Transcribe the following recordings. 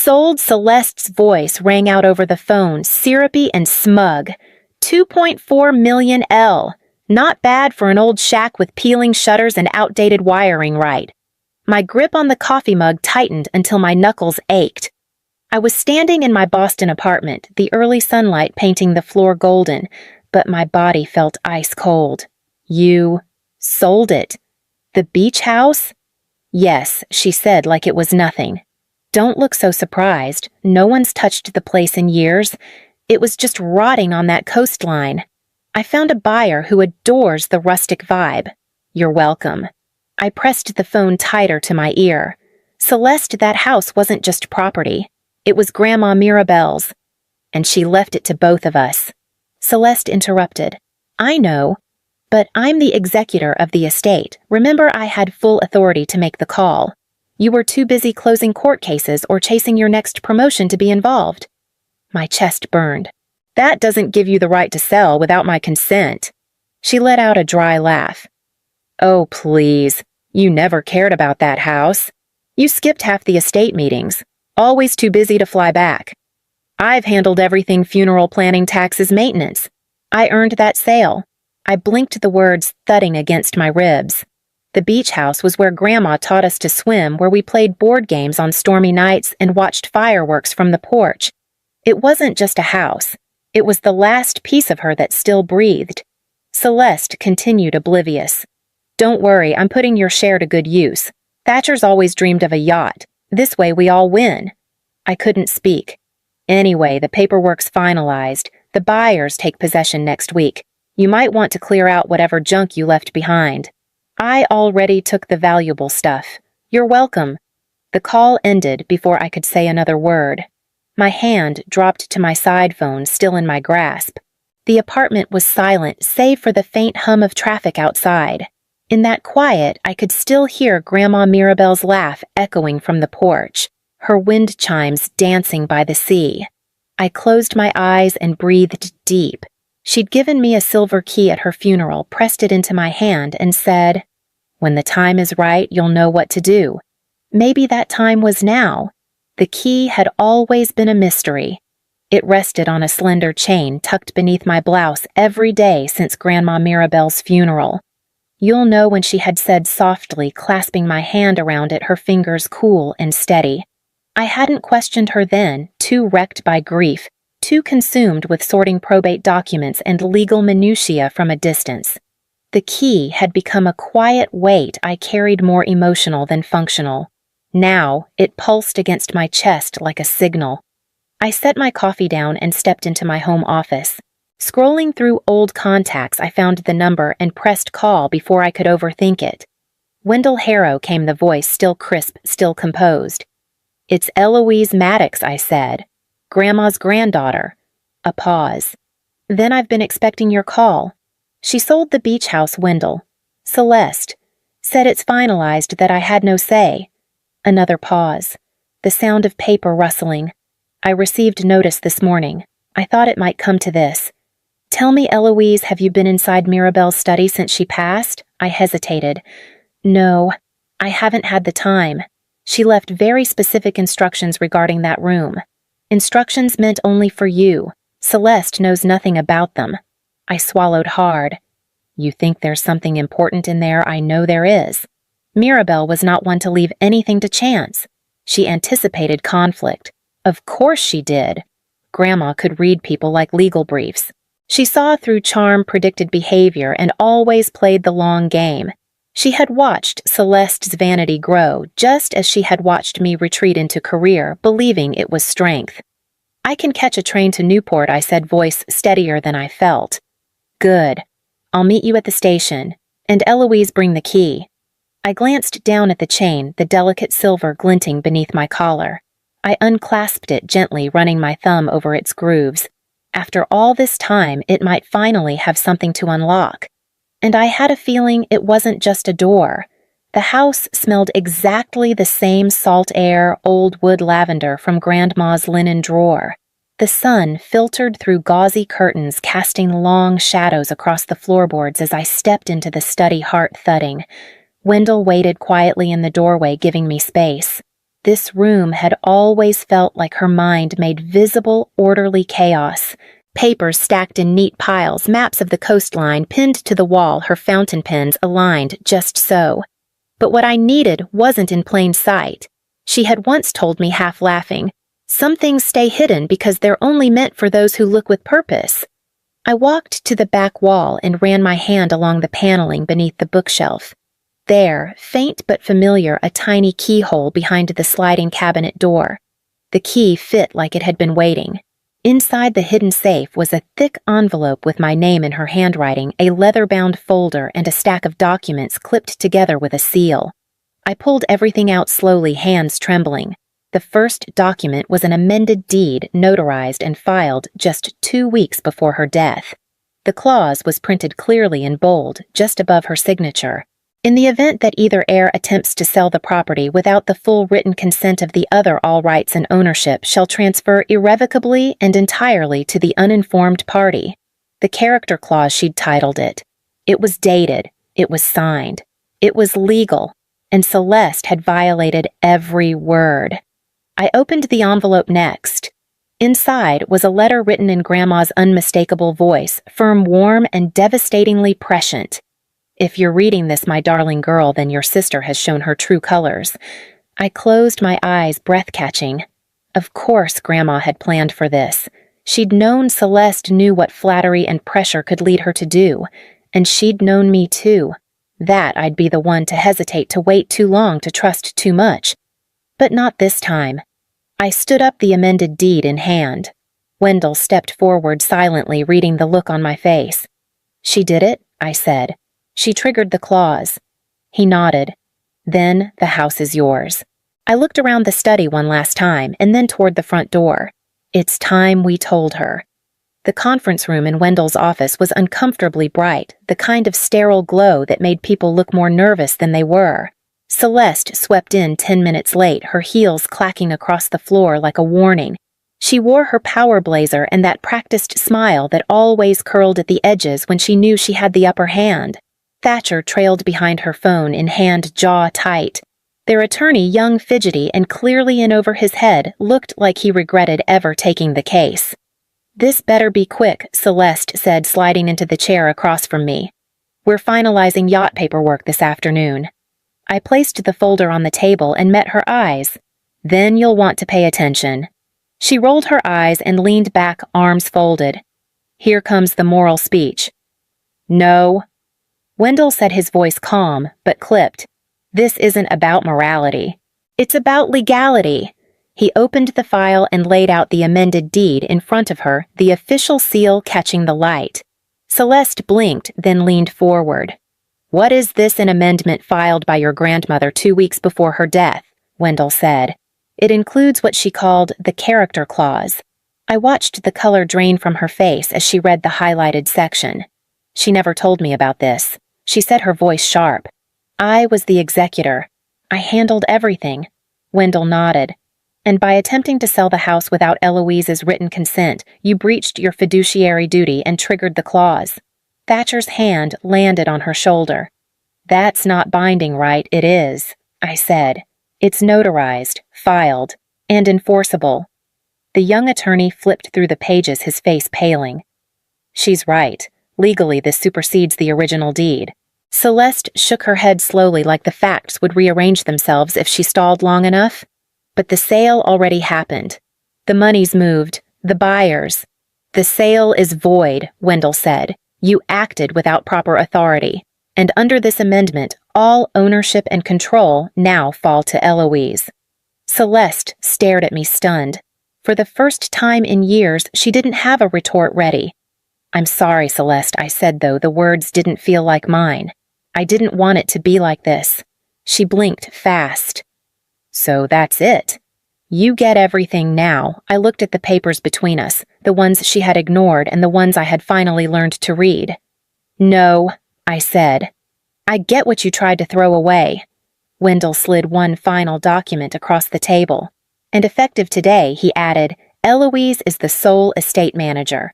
Sold Celeste's voice rang out over the phone, syrupy and smug. 2.4 million L. Not bad for an old shack with peeling shutters and outdated wiring, right? My grip on the coffee mug tightened until my knuckles ached. I was standing in my Boston apartment, the early sunlight painting the floor golden, but my body felt ice cold. You sold it. The beach house? Yes, she said like it was nothing. Don't look so surprised. No one's touched the place in years. It was just rotting on that coastline. I found a buyer who adores the rustic vibe. You're welcome. I pressed the phone tighter to my ear. Celeste, that house wasn't just property. It was Grandma Mirabelle's. And she left it to both of us. Celeste interrupted. I know, but I'm the executor of the estate. Remember, I had full authority to make the call. You were too busy closing court cases or chasing your next promotion to be involved. My chest burned. That doesn't give you the right to sell without my consent. She let out a dry laugh. Oh, please. You never cared about that house. You skipped half the estate meetings. Always too busy to fly back. I've handled everything: funeral planning, taxes, maintenance. I earned that sale. I blinked, the words thudding against my ribs. The beach house was where Grandma taught us to swim, where we played board games on stormy nights and watched fireworks from the porch. It wasn't just a house. It was the last piece of her that still breathed. Celeste continued oblivious. Don't worry, I'm putting your share to good use. Thatcher's always dreamed of a yacht. This way we all win. I couldn't speak. Anyway, the paperwork's finalized. The buyers take possession next week. You might want to clear out whatever junk you left behind. I already took the valuable stuff. You're welcome. The call ended before I could say another word. My hand dropped to my side phone, still in my grasp. The apartment was silent, save for the faint hum of traffic outside. In that quiet, I could still hear Grandma Mirabelle's laugh echoing from the porch, her wind chimes dancing by the sea. I closed my eyes and breathed deep. She'd given me a silver key at her funeral, pressed it into my hand, and said, "When the time is right, you'll know what to do." Maybe that time was now. The key had always been a mystery. It rested on a slender chain tucked beneath my blouse every day since Grandma Mirabelle's funeral. You'll know when she had said softly, clasping my hand around it, her fingers cool and steady. I hadn't questioned her then, too wrecked by grief, too consumed with sorting probate documents and legal minutiae from a distance. The key had become a quiet weight I carried, more emotional than functional. Now, it pulsed against my chest like a signal. I set my coffee down and stepped into my home office. Scrolling through old contacts, I found the number and pressed call before I could overthink it. Wendell Harrow, came the voice, still crisp, still composed. It's Eloise Maddox, I said. Grandma's granddaughter. A pause. Then I've been expecting your call. She sold the beach house, Wendell. Celeste. Said it's finalized, that I had no say. Another pause. The sound of paper rustling. I received notice this morning. I thought it might come to this. Tell me, Eloise, have you been inside Mirabelle's study since she passed? I hesitated. No, I haven't had the time. She left very specific instructions regarding that room. Instructions meant only for you. Celeste knows nothing about them. I swallowed hard. You think there's something important in there? I know there is. Mirabelle was not one to leave anything to chance. She anticipated conflict. Of course she did. Grandma could read people like legal briefs. She saw through charm, predicted behavior, and always played the long game. She had watched Celeste's vanity grow, just as she had watched me retreat into career, believing it was strength. I can catch a train to Newport, I said, voice steadier than I felt. Good. I'll meet you at the station. And Eloise, bring the key. I glanced down at the chain, the delicate silver glinting beneath my collar. I unclasped it gently, running my thumb over its grooves. After all this time, it might finally have something to unlock. And I had a feeling it wasn't just a door. The house smelled exactly the same salt air, old wood lavender from Grandma's linen drawer. The sun filtered through gauzy curtains, casting long shadows across the floorboards as I stepped into the study, heart thudding. Wendell waited quietly in the doorway, giving me space. This room had always felt like her mind made visible, orderly chaos. Papers stacked in neat piles, maps of the coastline pinned to the wall, her fountain pens aligned just so. But what I needed wasn't in plain sight. She had once told me, half laughing, "Some things stay hidden because they're only meant for those who look with purpose." I walked to the back wall and ran my hand along the paneling beneath the bookshelf. There, faint but familiar, a tiny keyhole behind the sliding cabinet door. The key fit like it had been waiting. Inside the hidden safe was a thick envelope with my name in her handwriting, a leather-bound folder, and a stack of documents clipped together with a seal. I pulled everything out slowly, hands trembling. The first document was an amended deed, notarized and filed just 2 weeks before her death. The clause was printed clearly in bold, just above her signature. In the event that either heir attempts to sell the property without the full written consent of the other, all rights and ownership shall transfer irrevocably and entirely to the uninformed party. The character clause she'd titled it. It was dated, it was signed, it was legal, and Celeste had violated every word. I opened the envelope next. Inside was a letter written in Grandma's unmistakable voice, firm, warm, and devastatingly prescient. "If you're reading this, my darling girl, then your sister has shown her true colors." I closed my eyes, breath-catching. Of course Grandma had planned for this. She'd known Celeste knew what flattery and pressure could lead her to do, and she'd known me too. That I'd be the one to hesitate, to wait too long, to trust too much. But not this time. I stood up, the amended deed in hand. Wendell stepped forward silently, reading the look on my face. "She did it?" I said. "She triggered the clause." He nodded. "Then the house is yours." I looked around the study one last time, and then toward the front door. It's time we told her. The conference room in Wendell's office was uncomfortably bright, the kind of sterile glow that made people look more nervous than they were. Celeste swept in 10 minutes late, her heels clacking across the floor like a warning. She wore her power blazer and that practiced smile that always curled at the edges when she knew she had the upper hand. Thatcher trailed behind her phone in hand, jaw tight. Their attorney, young, fidgety, and clearly in over his head, looked like he regretted ever taking the case. "This better be quick," Celeste said, sliding into the chair across from me. "We're finalizing yacht paperwork this afternoon." I placed the folder on the table and met her eyes. "Then you'll want to pay attention." She rolled her eyes and leaned back, arms folded. "Here comes the moral speech." "No." Wendell said, his voice calm, but clipped. "This isn't about morality. It's about legality." He opened the file and laid out the amended deed in front of her, the official seal catching the light. Celeste blinked, then leaned forward. "What is this, an amendment filed by your grandmother 2 weeks before her death?" Wendell said. "It includes what she called the character clause." I watched the color drain from her face as she read the highlighted section. "She never told me about this." She said, her voice sharp. "I was the executor. I handled everything." Wendell nodded. "And by attempting to sell the house without Eloise's written consent, you breached your fiduciary duty and triggered the clause." Thatcher's hand landed on her shoulder. "That's not binding, right?" "It is," I said. "It's notarized, filed, and enforceable." The young attorney flipped through the pages, his face paling. "She's right. Legally, this supersedes the original deed." Celeste shook her head slowly, like the facts would rearrange themselves if she stalled long enough. But the sale already happened. The money's moved. The buyers. "The sale is void," Wendell said. "You acted without proper authority. And under this amendment, all ownership and control now fall to Eloise." Celeste stared at me, stunned. For the first time in years, she didn't have a retort ready. "I'm sorry, Celeste," I said, though the words didn't feel like mine. "I didn't want it to be like this." She blinked fast. "So that's it. You get everything now." I looked at the papers between us, the ones she had ignored and the ones I had finally learned to read. "No," I said. "I get what you tried to throw away." Wendell slid one final document across the table. "And effective today," he added, "Eloise is the sole estate manager."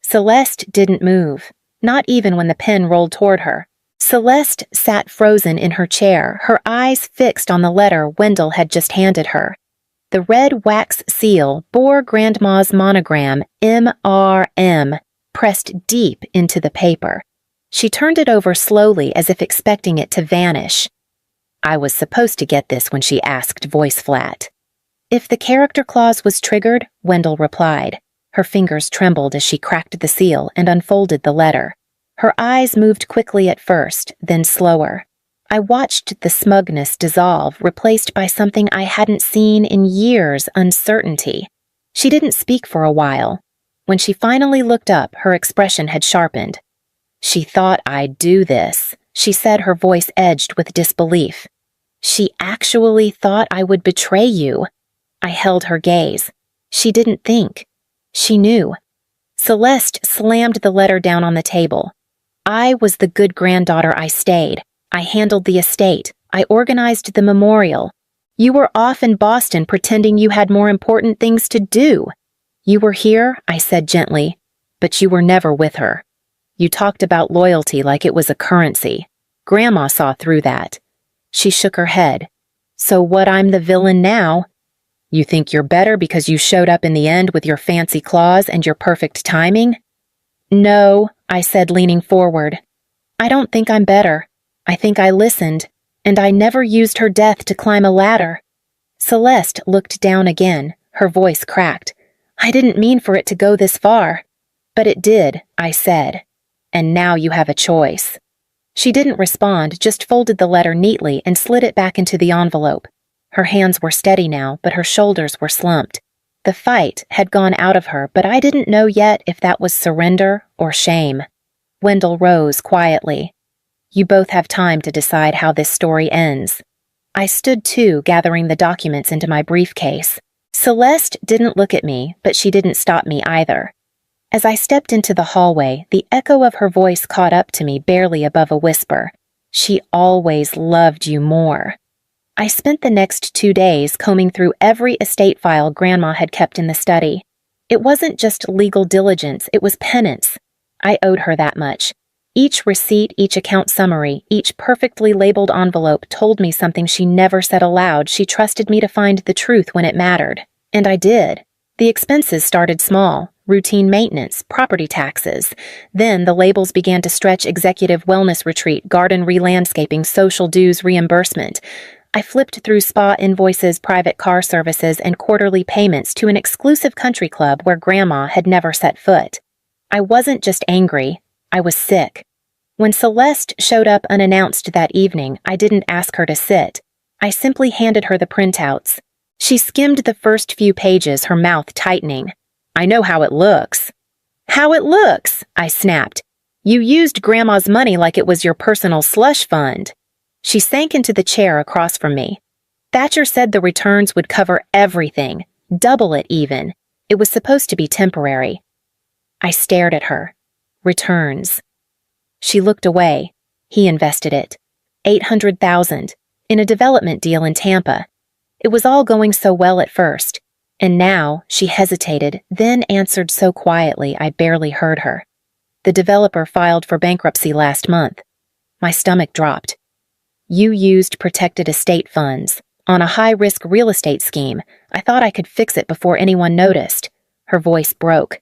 Celeste didn't move, not even when the pen rolled toward her. Celeste sat frozen in her chair, her eyes fixed on the letter Wendell had just handed her. The red wax seal bore Grandma's monogram, MRM, pressed deep into the paper. She turned it over slowly as if expecting it to vanish. "I was supposed to get this when she asked, voice flat." "If the character clause was triggered," Wendell replied. Her fingers trembled as she cracked the seal and unfolded the letter. Her eyes moved quickly at first, then slower. I watched the smugness dissolve, replaced by something I hadn't seen in years, uncertainty. She didn't speak for a while. When she finally looked up, her expression had sharpened. "She thought I'd do this," she said, her voice edged with disbelief. "She actually thought I would betray you." I held her gaze. She didn't think. She knew. Celeste slammed the letter down on the table. "I was the good granddaughter I stayed. I handled the estate. I organized the memorial. You were off in Boston pretending you had more important things to do. You were here," I said gently, "but you were never with her. You talked about loyalty like it was a currency. Grandma saw through that." She shook her head. "So what, I'm the villain now? You think you're better because you showed up in the end with your fancy claws and your perfect timing?" "No," I said, leaning forward. "I don't think I'm better. I think I listened, and I never used her death to climb a ladder." Celeste looked down again, her voice cracked. "I didn't mean for it to go this far." "But it did," I said. "And now you have a choice." She didn't respond, just folded the letter neatly and slid it back into the envelope. Her hands were steady now, but her shoulders were slumped. The fight had gone out of her, but I didn't know yet if that was surrender or shame. Wendell rose quietly. "You both have time to decide how this story ends." I stood too, gathering the documents into my briefcase. Celeste didn't look at me, but she didn't stop me either. As I stepped into the hallway, the echo of her voice caught up to me barely above a whisper. "She always loved you more." I spent the next 2 days combing through every estate file Grandma had kept in the study. It wasn't just legal diligence, it was penance. I owed her that much. Each receipt, each account summary, each perfectly labeled envelope told me something she never said aloud. She trusted me to find the truth when it mattered. And I did. The expenses started small. Routine maintenance, property taxes. Then the labels began to stretch: executive wellness retreat, garden re-landscaping, social dues reimbursement. I flipped through spa invoices, private car services, and quarterly payments to an exclusive country club where Grandma had never set foot. I wasn't just angry, I was sick. When Celeste showed up unannounced that evening, I didn't ask her to sit. I simply handed her the printouts. She skimmed the first few pages, her mouth tightening. "I know how it looks." "How it looks?" I snapped. "You used Grandma's money like it was your personal slush fund." She sank into the chair across from me. "Thatcher said the returns would cover everything, double it even. It was supposed to be temporary." I stared at her. Returns. She looked away. "He invested it. $800,000 in a development deal in Tampa. It was all going so well at first. And now," she hesitated, then answered so quietly I barely heard her. "The developer filed for bankruptcy last month." My stomach dropped. "You used protected estate funds on a high-risk real estate scheme. I thought I could fix it before anyone noticed." Her voice broke.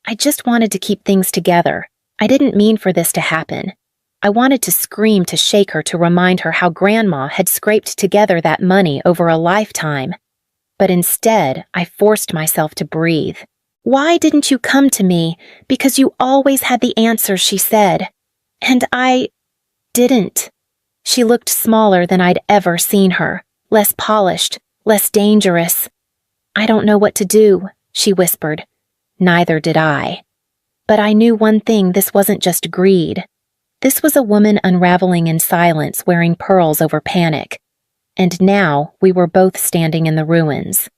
"I just wanted to keep things together. I didn't mean for this to happen." I wanted to scream, to shake her, to remind her how Grandma had scraped together that money over a lifetime. But instead, I forced myself to breathe. "Why didn't you come to me? Because you always had the answers," she said. "And I didn't." She looked smaller than I'd ever seen her, less polished, less dangerous. "I don't know what to do," she whispered. Neither did I. But I knew one thing: this wasn't just greed. This was a woman unraveling in silence, wearing pearls over panic. And now we were both standing in the ruins.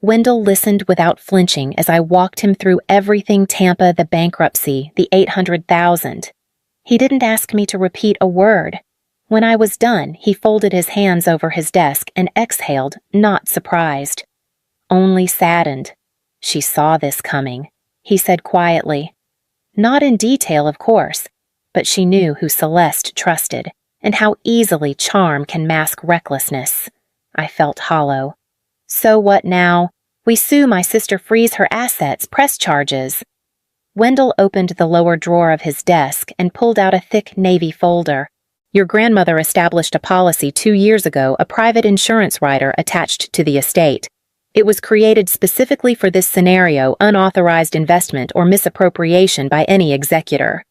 Wendell listened without flinching as I walked him through everything: Tampa, the bankruptcy, the $800,000. He didn't ask me to repeat a word. When I was done, he folded his hands over his desk and exhaled, not surprised. Only saddened. "She saw this coming," he said quietly. "Not in detail, of course. but she knew who Celeste trusted, and how easily charm can mask recklessness. I felt hollow. So what now? We sue, my sister frees her assets, press charges. Wendell opened the lower drawer of his desk and pulled out a thick navy folder. Your grandmother established a policy 2 years ago, a private insurance rider attached to the estate. It was created specifically for this scenario, unauthorized investment or misappropriation by any executor.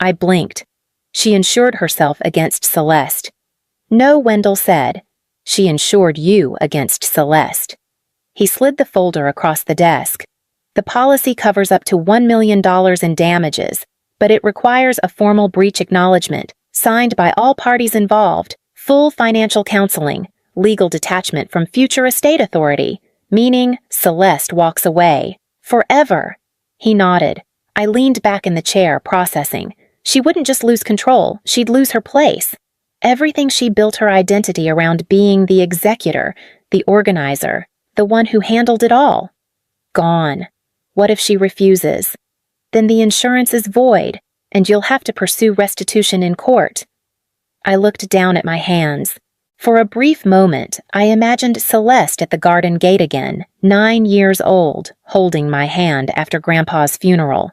I blinked. She insured herself against Celeste. No, Wendell said. She insured you against Celeste. He slid the folder across the desk. The policy covers up to $1 million in damages, but it requires a formal breach acknowledgement, signed by all parties involved, full financial counseling, legal detachment from future estate authority, meaning Celeste walks away. Forever. He nodded. I leaned back in the chair, processing. She wouldn't just lose control, she'd lose her place. Everything she built her identity around being the executor, the organizer, the one who handled it all. Gone. What if she refuses? Then the insurance is void, and you'll have to pursue restitution in court. I looked down at my hands. For a brief moment, I imagined Celeste at the garden gate again, 9 years old, holding my hand after Grandpa's funeral.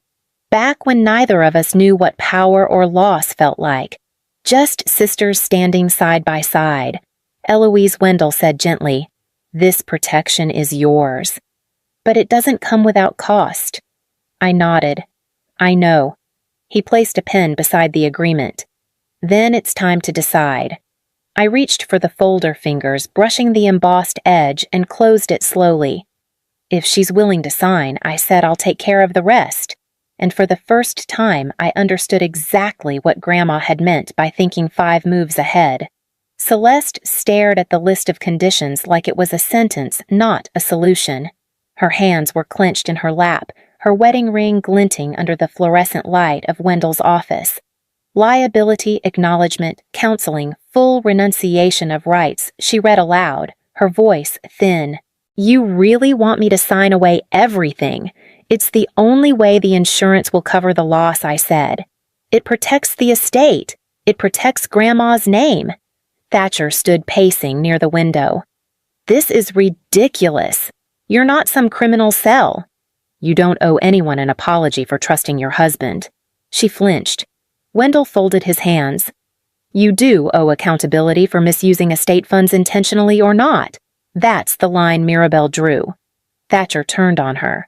Back when neither of us knew what power or loss felt like. Just sisters standing side by side. Eloise Wendell said gently, "This protection is yours. But it doesn't come without cost." I nodded. I know. He placed a pen beside the agreement. Then it's time to decide. I reached for the folder fingers, brushing the embossed edge, and closed it slowly. If she's willing to sign, I said I'll take care of the rest. And for the first time, I understood exactly what Grandma had meant by thinking 5 moves ahead. Celeste stared at the list of conditions like it was a sentence, not a solution. Her hands were clenched in her lap, her wedding ring glinting under the fluorescent light of Wendell's office. Liability, acknowledgement, counseling, full renunciation of rights, she read aloud, her voice thin. You really want me to sign away everything? It's the only way the insurance will cover the loss, I said. It protects the estate. It protects Grandma's name. Thatcher stood pacing near the window. This is ridiculous. You're not some criminal cell. You don't owe anyone an apology for trusting your husband. She flinched. Wendell folded his hands. You do owe accountability for misusing estate funds intentionally or not. That's the line Mirabelle drew. Thatcher turned on her.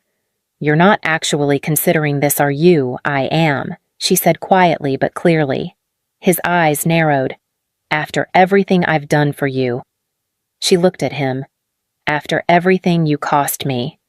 You're not actually considering this, are you? I am, she said quietly but clearly. His eyes narrowed. After everything I've done for you. She looked at him. After everything you cost me.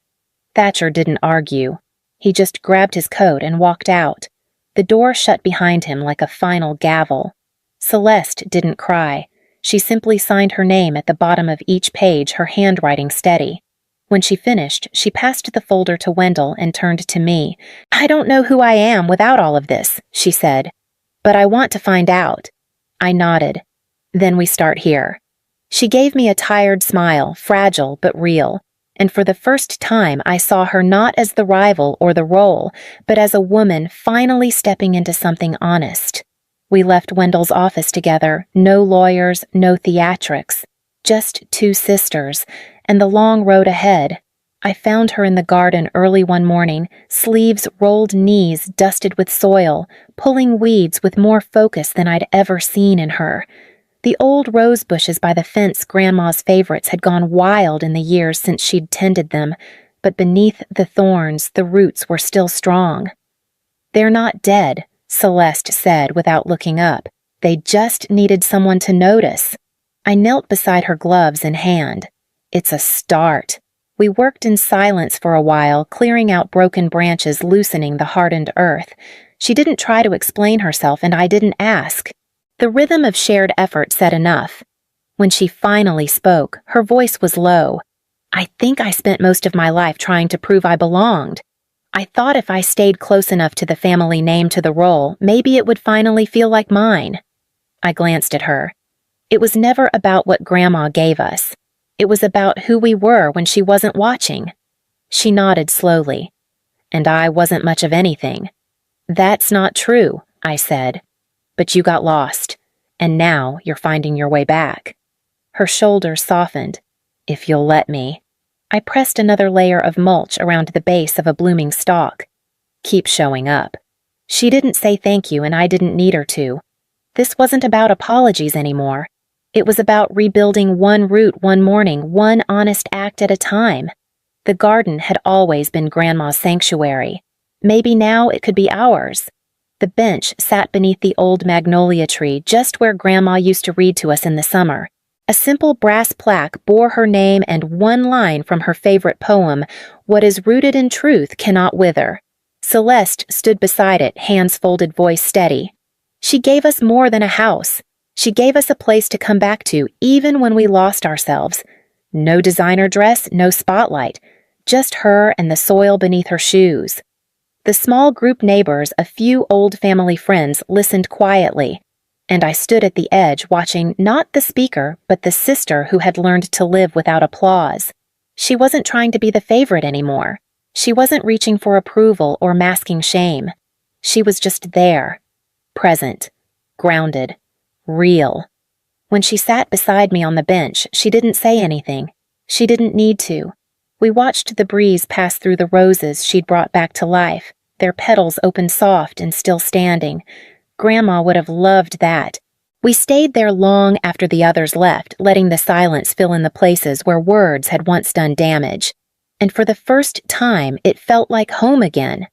Thatcher didn't argue. He just grabbed his coat and walked out. The door shut behind him like a final gavel. Celeste didn't cry. She simply signed her name at the bottom of each page, her handwriting steady. When she finished, she passed the folder to Wendell and turned to me. I don't know who I am without all of this, she said. But I want to find out. I nodded. Then we start here. She gave me a tired smile, fragile but real. And for the first time, I saw her not as the rival or the role, but as a woman finally stepping into something honest. We left Wendell's office together, no lawyers, no theatrics, just 2 sisters, and the long road ahead. I found her in the garden early one morning, sleeves rolled, knees dusted with soil, pulling weeds with more focus than I'd ever seen in her. The old rose bushes by the fence Grandma's favorites had gone wild in the years since she'd tended them, but beneath the thorns the roots were still strong. They're not dead, Celeste said without looking up. They just needed someone to notice. I knelt beside her, gloves in hand. It's a start. We worked in silence for a while, clearing out broken branches, loosening the hardened earth. She didn't try to explain herself, and I didn't ask. The rhythm of shared effort said enough. When she finally spoke, her voice was low. I think I spent most of my life trying to prove I belonged. I thought if I stayed close enough to the family name, to the role, maybe it would finally feel like mine. I glanced at her. It was never about what Grandma gave us. It was about who we were when she wasn't watching. She nodded slowly. And I wasn't much of anything. That's not true, I said. but you got lost, and now you're finding your way back." Her shoulders softened. "If you'll let me." I pressed another layer of mulch around the base of a blooming stalk. "Keep showing up." She didn't say thank you, and I didn't need her to. This wasn't about apologies anymore. It was about rebuilding one root one morning, one honest act at a time. The garden had always been Grandma's sanctuary. Maybe now it could be ours. The bench sat beneath the old magnolia tree just where Grandma used to read to us in the summer. A simple brass plaque bore her name and one line from her favorite poem, "What is rooted in truth cannot wither." Celeste stood beside it, hands folded, voice steady. She gave us more than a house. She gave us a place to come back to even when we lost ourselves. No designer dress, no spotlight, just her and the soil beneath her shoes. The small group neighbors, a few old family friends, listened quietly, and I stood at the edge watching not the speaker, but the sister who had learned to live without applause. She wasn't trying to be the favorite anymore. She wasn't reaching for approval or masking shame. She was just there, present, grounded, real. When she sat beside me on the bench, she didn't say anything. She didn't need to. We watched the breeze pass through the roses she'd brought back to life, their petals open soft and still standing. Grandma would have loved that. We stayed there long after the others left, letting the silence fill in the places where words had once done damage. And for the first time, it felt like home again.